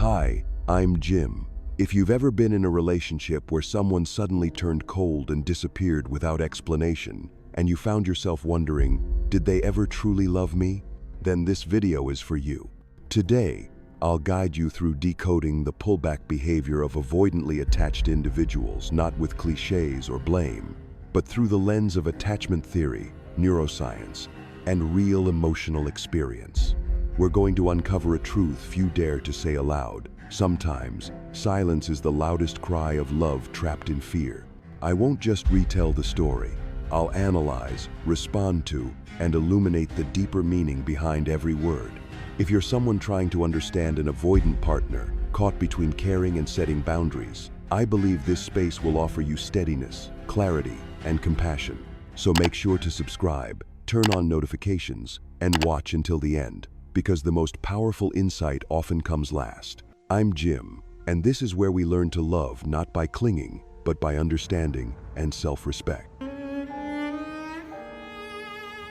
Hi, I'm Jim. If you've ever been in a relationship where someone suddenly turned cold and disappeared without explanation, and you found yourself wondering, did they ever truly love me? Then this video is for you. Today, I'll guide you through decoding the pullback behavior of avoidantly attached individuals, not with cliches or blame, but through the lens of attachment theory, neuroscience, and real emotional experience. We're going to uncover a truth few dare to say aloud. Sometimes, silence is the loudest cry of love trapped in fear. I won't just retell the story. I'll analyze, respond to, and illuminate the deeper meaning behind every word. If you're someone trying to understand an avoidant partner, caught between caring and setting boundaries, I believe this space will offer you steadiness, clarity, and compassion. So make sure to subscribe, turn on notifications, and watch until the end, because the most powerful insight often comes last. I'm Jim, and this is where we learn to love not by clinging, but by understanding and self-respect.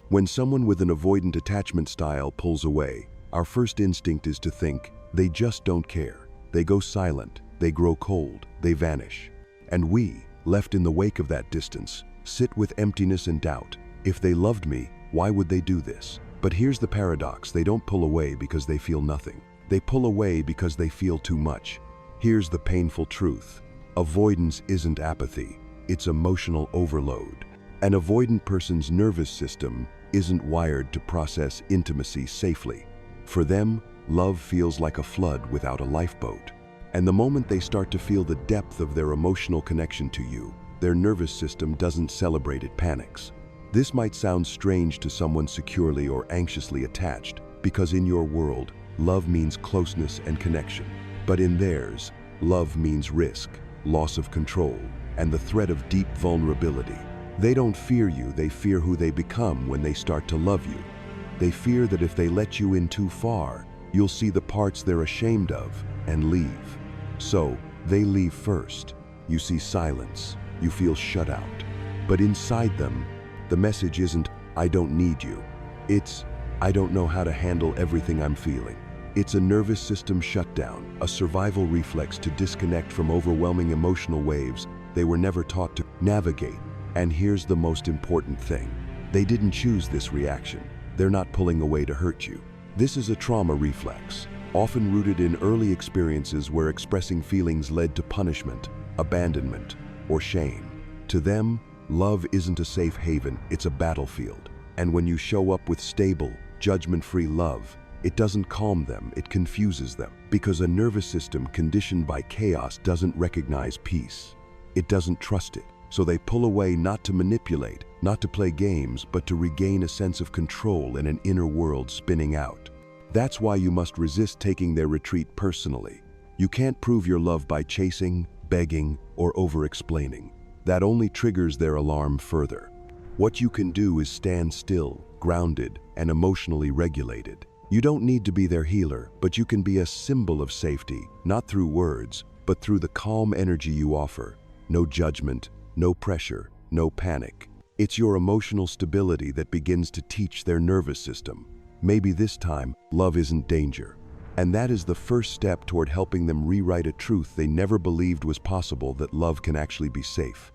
When someone with an avoidant attachment style pulls away, our first instinct is to think, they just don't care. They go silent, they grow cold, they vanish. And we, left in the wake of that distance, sit with emptiness and doubt. If they loved me, why would they do this? But here's the paradox: they don't pull away because they feel nothing. They pull away because they feel too much. Here's the painful truth. Avoidance isn't apathy, it's emotional overload. An avoidant person's nervous system isn't wired to process intimacy safely. For them, love feels like a flood without a lifeboat. And the moment they start to feel the depth of their emotional connection to you, their nervous system doesn't celebrate, it panics. This might sound strange to someone securely or anxiously attached, because in your world, love means closeness and connection. But in theirs, love means risk, loss of control, and the threat of deep vulnerability. They don't fear you, they fear who they become when they start to love you. They fear that if they let you in too far, you'll see the parts they're ashamed of and leave. So, they leave first. You see silence, you feel shut out. But inside them, the message isn't, I don't need you. It's, I don't know how to handle everything I'm feeling. It's a nervous system shutdown, a survival reflex to disconnect from overwhelming emotional waves they were never taught to navigate. And here's the most important thing. They didn't choose this reaction. They're not pulling away to hurt you. This is a trauma reflex, often rooted in early experiences where expressing feelings led to punishment, abandonment, or shame. To them, love isn't a safe haven, it's a battlefield. And when you show up with stable, judgment-free love, it doesn't calm them, it confuses them. Because a nervous system conditioned by chaos doesn't recognize peace. It doesn't trust it. So they pull away not to manipulate, not to play games, but to regain a sense of control in an inner world spinning out. That's why you must resist taking their retreat personally. You can't prove your love by chasing, begging, or over-explaining. That only triggers their alarm further. What you can do is stand still, grounded, and emotionally regulated. You don't need to be their healer, but you can be a symbol of safety, not through words, but through the calm energy you offer. No judgment, no pressure, no panic. It's your emotional stability that begins to teach their nervous system. Maybe this time, love isn't danger. And that is the first step toward helping them rewrite a truth they never believed was possible, that love can actually be safe.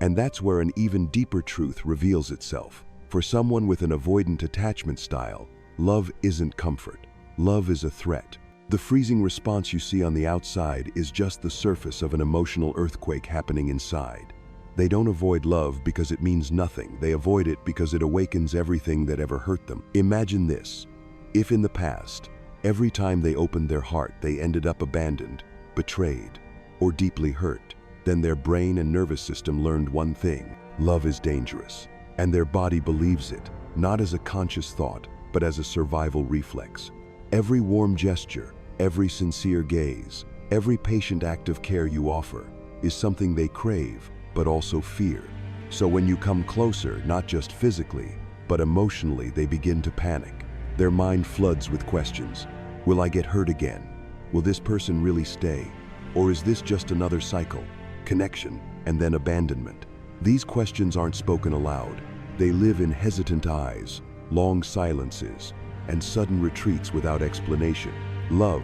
And that's where an even deeper truth reveals itself. For someone with an avoidant attachment style, love isn't comfort. Love is a threat. The freezing response you see on the outside is just the surface of an emotional earthquake happening inside. They don't avoid love because it means nothing. They avoid it because it awakens everything that ever hurt them. Imagine this. If in the past, every time they opened their heart, they ended up abandoned, betrayed, or deeply hurt, then their brain and nervous system learned one thing: love is dangerous. And their body believes it, not as a conscious thought, but as a survival reflex. Every warm gesture, every sincere gaze, every patient act of care you offer is something they crave, but also fear. So when you come closer, not just physically, but emotionally, they begin to panic. Their mind floods with questions. Will I get hurt again? Will this person really stay? Or is this just another cycle? Connection, and then abandonment. These questions aren't spoken aloud. They live in hesitant eyes, long silences, and sudden retreats without explanation. Love,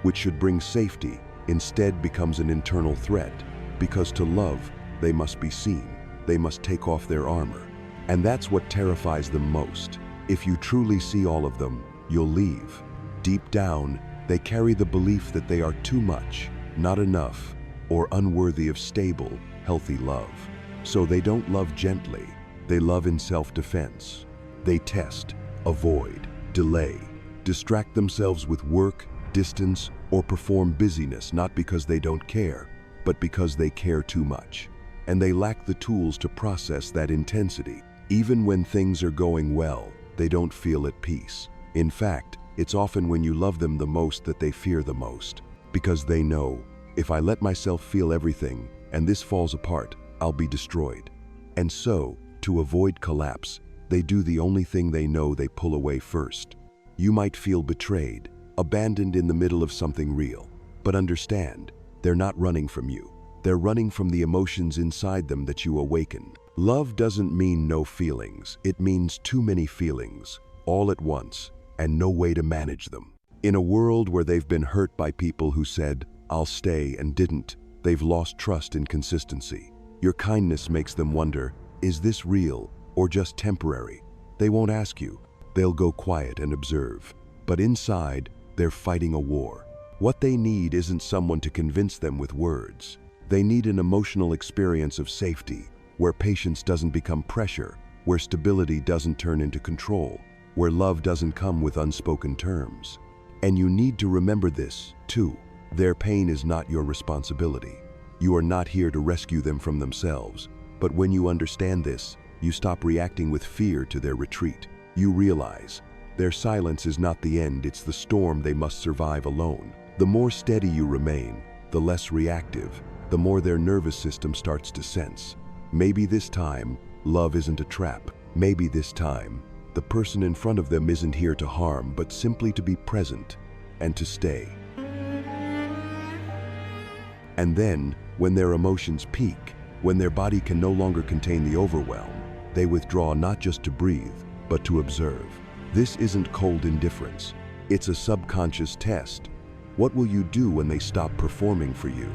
which should bring safety, instead becomes an internal threat, because to love, they must be seen. They must take off their armor. And that's what terrifies them most. If you truly see all of them, you'll leave. Deep down, they carry the belief that they are too much, not enough, or unworthy of stable, healthy love. So they don't love gently, they love in self-defense. They test, avoid, delay, distract themselves with work, distance, or perform busyness not because they don't care, but because they care too much. And they lack the tools to process that intensity. Even when things are going well, they don't feel at peace. In fact, it's often when you love them the most that they fear the most. Because they know, if I let myself feel everything and this falls apart, I'll be destroyed. And so, to avoid collapse, they do the only thing they know. They pull away first. You might feel betrayed, abandoned in the middle of something real. But understand, they're not running from you. They're running from the emotions inside them that you awaken. Love doesn't mean no feelings. It means too many feelings, all at once, and no way to manage them. In a world where they've been hurt by people who said, "I'll stay," and didn't, they've lost trust in consistency. Your kindness makes them wonder, is this real or just temporary? They won't ask you. They'll go quiet and observe. But inside, they're fighting a war. What they need isn't someone to convince them with words. They need an emotional experience of safety, where patience doesn't become pressure, where stability doesn't turn into control, where love doesn't come with unspoken terms. And you need to remember this, too. Their pain is not your responsibility. You are not here to rescue them from themselves. But when you understand this, you stop reacting with fear to their retreat. You realize their silence is not the end, it's the storm they must survive alone. The more steady you remain, the less reactive, the more their nervous system starts to sense. Maybe this time, love isn't a trap. Maybe this time, the person in front of them isn't here to harm, but simply to be present and to stay. And then, when their emotions peak, when their body can no longer contain the overwhelm, they withdraw not just to breathe, but to observe. This isn't cold indifference. It's a subconscious test. What will you do when they stop performing for you?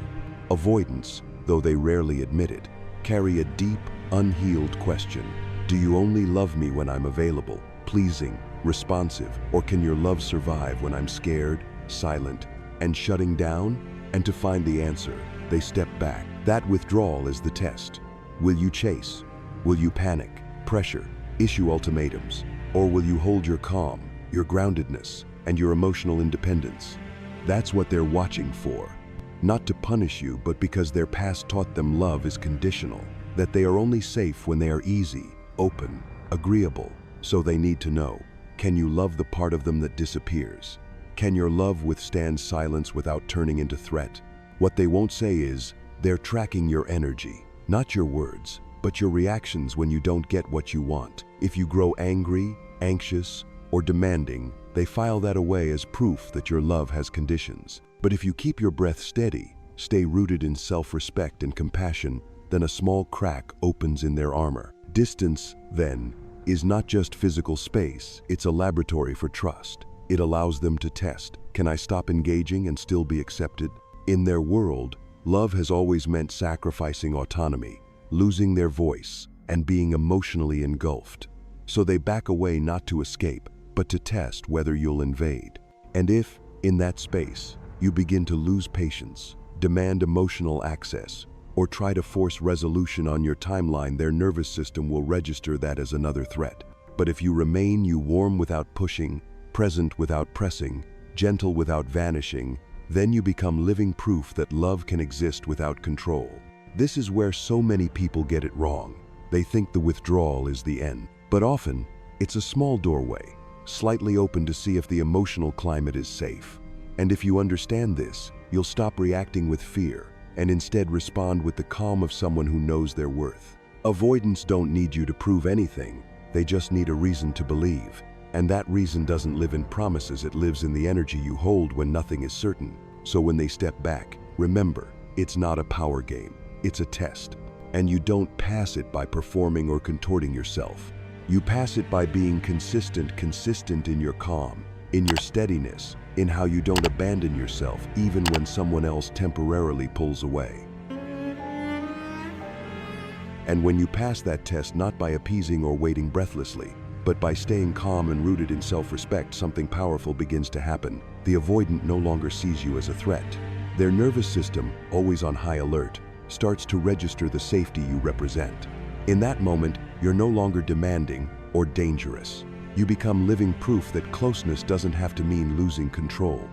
Avoidance, though they rarely admit it, carry a deep, unhealed question. Do you only love me when I'm available, pleasing, responsive, or can your love survive when I'm scared, silent, and shutting down? And to find the answer, they step back. That withdrawal is the test. Will you chase? Will you panic, pressure, issue ultimatums? Or will you hold your calm, your groundedness, and your emotional independence? That's what they're watching for. Not to punish you, but because their past taught them love is conditional, that they are only safe when they are easy, open, agreeable. So they need to know, can you love the part of them that disappears? Can your love withstand silence without turning into threat? What they won't say is, they're tracking your energy, not your words, but your reactions when you don't get what you want. If you grow angry, anxious, or demanding, they file that away as proof that your love has conditions. But if you keep your breath steady, stay rooted in self-respect and compassion, then a small crack opens in their armor. Distance, then, is not just physical space, it's a laboratory for trust. It allows them to test, can I stop engaging and still be accepted? In their world, love has always meant sacrificing autonomy, losing their voice, and being emotionally engulfed. So they back away not to escape, but to test whether you'll invade. And if, in that space, you begin to lose patience, demand emotional access, or try to force resolution on your timeline, their nervous system will register that as another threat. But if you remain, you warm without pushing, present without pressing, gentle without vanishing, then you become living proof that love can exist without control. This is where so many people get it wrong. They think the withdrawal is the end. But often, it's a small doorway, slightly open to see if the emotional climate is safe. And if you understand this, you'll stop reacting with fear and instead respond with the calm of someone who knows their worth. Avoidants don't need you to prove anything. They just need a reason to believe. And that reason doesn't live in promises, it lives in the energy you hold when nothing is certain. So when they step back, remember, it's not a power game, it's a test. And you don't pass it by performing or contorting yourself. You pass it by being consistent in your calm, in your steadiness, in how you don't abandon yourself even when someone else temporarily pulls away. And when you pass that test not by appeasing or waiting breathlessly, but by staying calm and rooted in self-respect, something powerful begins to happen. The avoidant no longer sees you as a threat. Their nervous system, always on high alert, starts to register the safety you represent. In that moment, you're no longer demanding or dangerous. You become living proof that closeness doesn't have to mean losing control,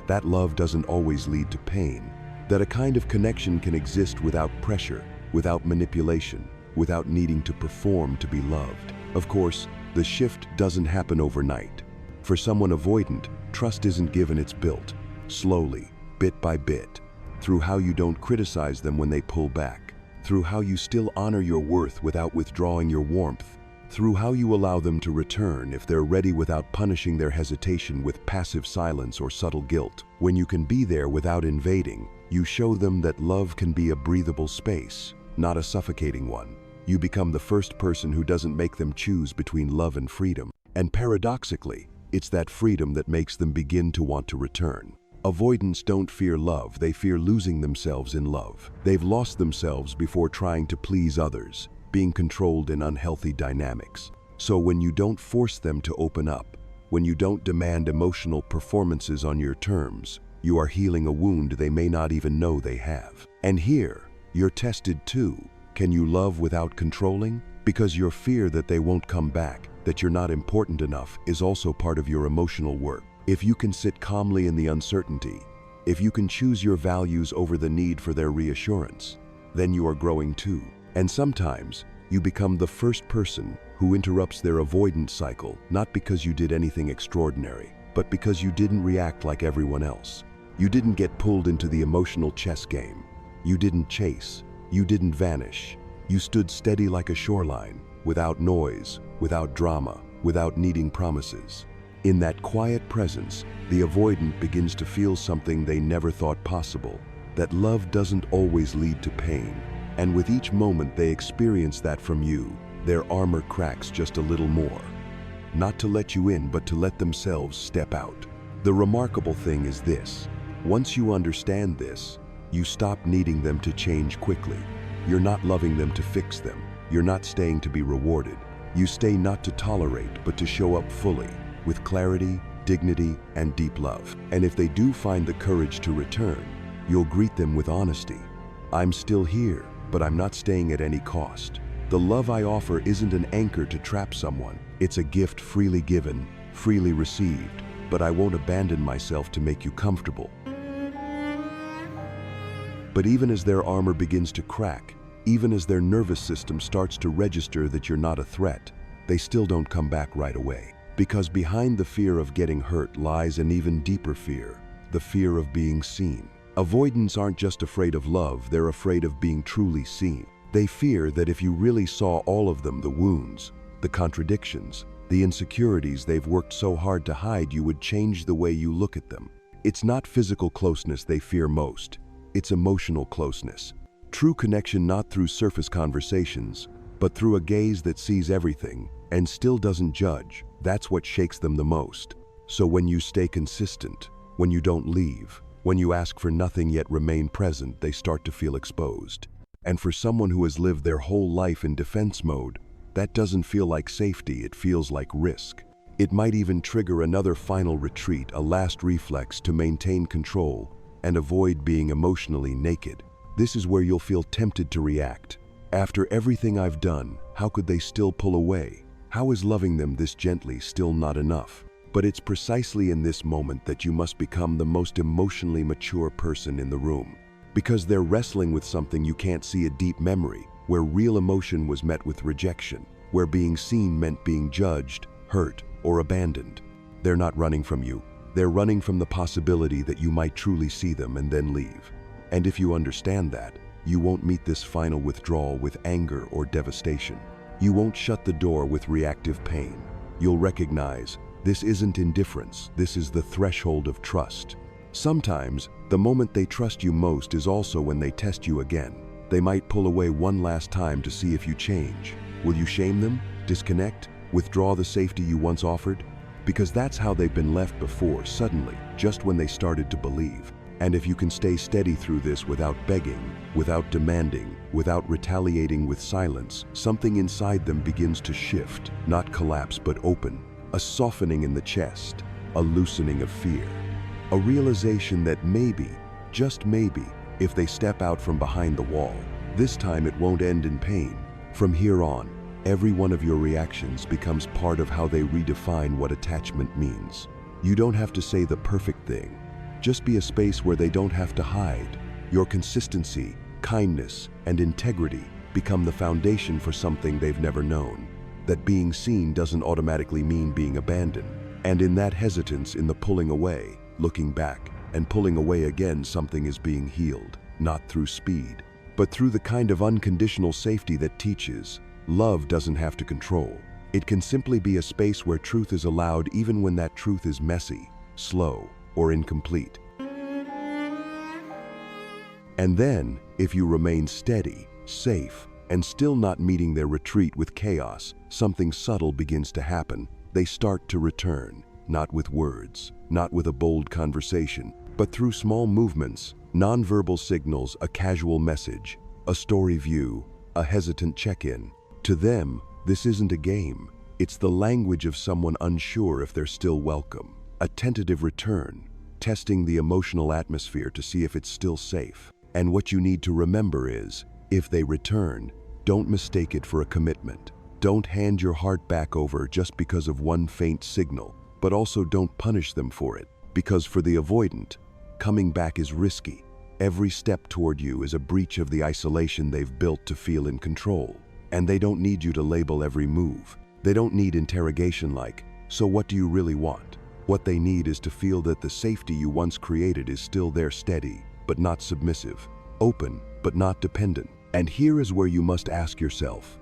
that love doesn't always lead to pain, that a kind of connection can exist without pressure, without manipulation, without needing to perform to be loved. Of course, the shift doesn't happen overnight. For someone avoidant, trust isn't given, it's built, slowly, bit by bit, through how you don't criticize them when they pull back, through how you still honor your worth without withdrawing your warmth, through how you allow them to return if they're ready without punishing their hesitation with passive silence or subtle guilt. When you can be there without invading, you show them that love can be a breathable space, not a suffocating one. You become the first person who doesn't make them choose between love and freedom. And paradoxically, it's that freedom that makes them begin to want to return. Avoidants don't fear love, they fear losing themselves in love. They've lost themselves before trying to please others, being controlled in unhealthy dynamics. So when you don't force them to open up, when you don't demand emotional performances on your terms, you are healing a wound they may not even know they have. And here, you're tested too. Can you love without controlling? Because your fear that they won't come back, that you're not important enough, is also part of your emotional work. If you can sit calmly in the uncertainty, if you can choose your values over the need for their reassurance, then you are growing too. And sometimes, you become the first person who interrupts their avoidance cycle, not because you did anything extraordinary, but because you didn't react like everyone else. You didn't get pulled into the emotional chess game. You didn't chase. You didn't vanish. You stood steady like a shoreline, without noise, without drama, without needing promises. In that quiet presence, the avoidant begins to feel something they never thought possible, that love doesn't always lead to pain. And with each moment they experience that from you, their armor cracks just a little more. Not to let you in, but to let themselves step out. The remarkable thing is this: once you understand this, you stop needing them to change quickly. You're not loving them to fix them. You're not staying to be rewarded. You stay not to tolerate, but to show up fully, with clarity, dignity, and deep love. And if they do find the courage to return, you'll greet them with honesty. I'm still here, but I'm not staying at any cost. The love I offer isn't an anchor to trap someone. It's a gift freely given, freely received, but I won't abandon myself to make you comfortable. But even as their armor begins to crack, even as their nervous system starts to register that you're not a threat, they still don't come back right away. Because behind the fear of getting hurt lies an even deeper fear, the fear of being seen. Avoidants aren't just afraid of love, they're afraid of being truly seen. They fear that if you really saw all of them, the wounds, the contradictions, the insecurities they've worked so hard to hide, you would change the way you look at them. It's not physical closeness they fear most, it's emotional closeness. True connection not through surface conversations, but through a gaze that sees everything and still doesn't judge. That's what shakes them the most. So when you stay consistent, when you don't leave, when you ask for nothing yet remain present, they start to feel exposed. And for someone who has lived their whole life in defense mode, that doesn't feel like safety, it feels like risk. It might even trigger another final retreat, a last reflex to maintain control and avoid being emotionally naked. This is where you'll feel tempted to react. After everything I've done, how could they still pull away? How is loving them this gently still not enough? But it's precisely in this moment that you must become the most emotionally mature person in the room. Because they're wrestling with something you can't see, a deep memory, where real emotion was met with rejection, where being seen meant being judged, hurt, or abandoned. They're not running from you. They're running from the possibility that you might truly see them and then leave. And if you understand that, you won't meet this final withdrawal with anger or devastation. You won't shut the door with reactive pain. You'll recognize, this isn't indifference, this is the threshold of trust. Sometimes, the moment they trust you most is also when they test you again. They might pull away one last time to see if you change. Will you shame them, disconnect, Withdraw the safety you once offered? Because that's how they've been left before, suddenly, just when they started to believe. And if you can stay steady through this without begging, without demanding, without retaliating with silence, something inside them begins to shift, not collapse but open. A softening in the chest, a loosening of fear. A realization that maybe, just maybe, if they step out from behind the wall, this time it won't end in pain. From here on, every one of your reactions becomes part of how they redefine what attachment means. You don't have to say the perfect thing. Just be a space where they don't have to hide. Your consistency, kindness, and integrity become the foundation for something they've never known. That being seen doesn't automatically mean being abandoned. And in that hesitance, in the pulling away, looking back, and pulling away again, something is being healed, not through speed, but through the kind of unconditional safety that teaches love doesn't have to control. It can simply be a space where truth is allowed even when that truth is messy, slow, or incomplete. And then, if you remain steady, safe, and still not meeting their retreat with chaos, something subtle begins to happen. They start to return, not with words, not with a bold conversation, but through small movements, nonverbal signals, a casual message, a story view, a hesitant check-in. To them, this isn't a game. It's the language of someone unsure if they're still welcome. A tentative return, testing the emotional atmosphere to see if it's still safe. And what you need to remember is, if they return, don't mistake it for a commitment. Don't hand your heart back over just because of one faint signal, but also don't punish them for it. Because for the avoidant, coming back is risky. Every step toward you is a breach of the isolation they've built to feel in control. And they don't need you to label every move. They don't need interrogation like, so what do you really want? What they need is to feel that the safety you once created is still there, steady, but not submissive, open, but not dependent. And here is where you must ask yourself,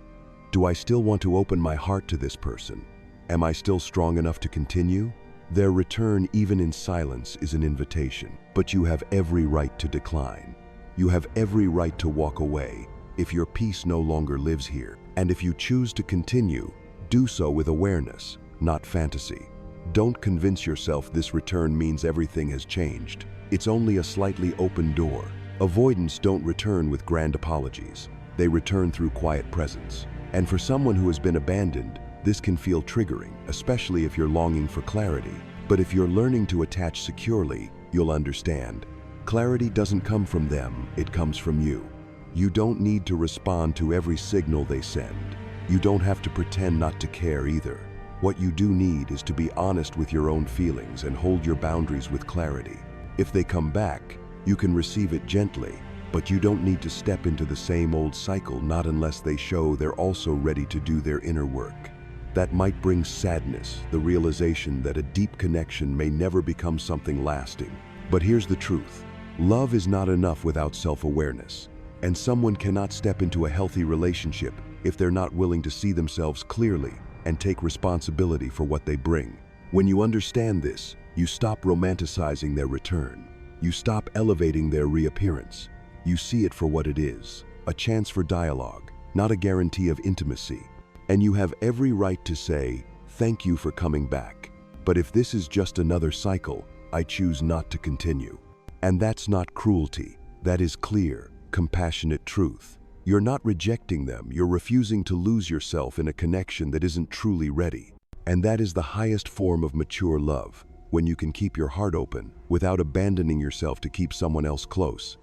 do I still want to open my heart to this person? Am I still strong enough to continue? Their return, even in silence, is an invitation, but you have every right to decline. You have every right to walk away if your peace no longer lives here. And if you choose to continue, do so with awareness, not fantasy. Don't convince yourself this return means everything has changed. It's only a slightly open door. Avoidants don't return with grand apologies. They return through quiet presence. And for someone who has been abandoned, this can feel triggering, especially if you're longing for clarity. But if you're learning to attach securely, you'll understand. Clarity doesn't come from them, it comes from you. You don't need to respond to every signal they send. You don't have to pretend not to care either. What you do need is to be honest with your own feelings and hold your boundaries with clarity. If they come back, you can receive it gently, but you don't need to step into the same old cycle, not unless they show they're also ready to do their inner work. That might bring sadness, the realization that a deep connection may never become something lasting. But here's the truth. Love is not enough without self-awareness. And someone cannot step into a healthy relationship if they're not willing to see themselves clearly and take responsibility for what they bring. When you understand this, you stop romanticizing their return. You stop elevating their reappearance. You see it for what it is, a chance for dialogue, not a guarantee of intimacy. And you have every right to say, thank you for coming back. But if this is just another cycle, I choose not to continue. And that's not cruelty. That is clear, compassionate truth. You're not rejecting them, you're refusing to lose yourself in a connection that isn't truly ready. And that is the highest form of mature love, when you can keep your heart open without abandoning yourself to keep someone else close.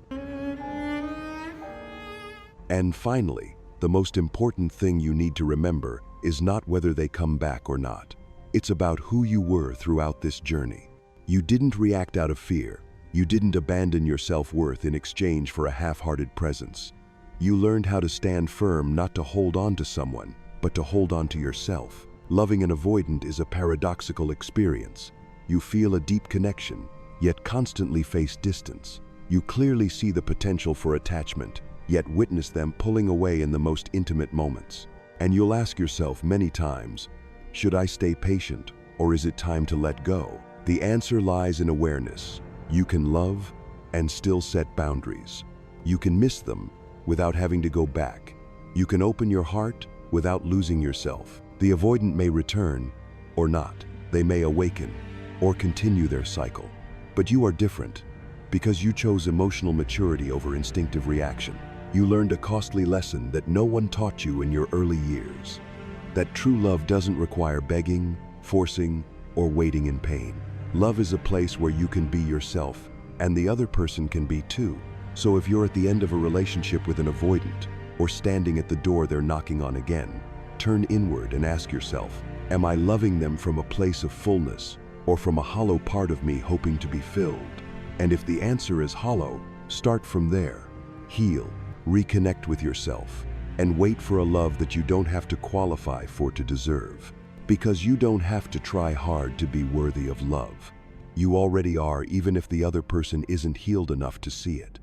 And finally, the most important thing you need to remember is not whether they come back or not. It's about who you were throughout this journey. You didn't react out of fear. You didn't abandon your self-worth in exchange for a half-hearted presence. You learned how to stand firm, not to hold on to someone, but to hold on to yourself. Loving an avoidant is a paradoxical experience. You feel a deep connection, yet constantly face distance. You clearly see the potential for attachment, yet witness them pulling away in the most intimate moments. And you'll ask yourself many times, should I stay patient, or is it time to let go? The answer lies in awareness. You can love and still set boundaries. You can miss them without having to go back. You can open your heart without losing yourself. The avoidant may return, or not. They may awaken, or continue their cycle. But you are different, because you chose emotional maturity over instinctive reaction. You learned a costly lesson that no one taught you in your early years. That true love doesn't require begging, forcing, or waiting in pain. Love is a place where you can be yourself, and the other person can be too. So if you're at the end of a relationship with an avoidant, or standing at the door they're knocking on again, turn inward and ask yourself, am I loving them from a place of fullness, or from a hollow part of me hoping to be filled? And if the answer is hollow, start from there. Heal, reconnect with yourself, and wait for a love that you don't have to qualify for to deserve. Because you don't have to try hard to be worthy of love. You already are, even if the other person isn't healed enough to see it.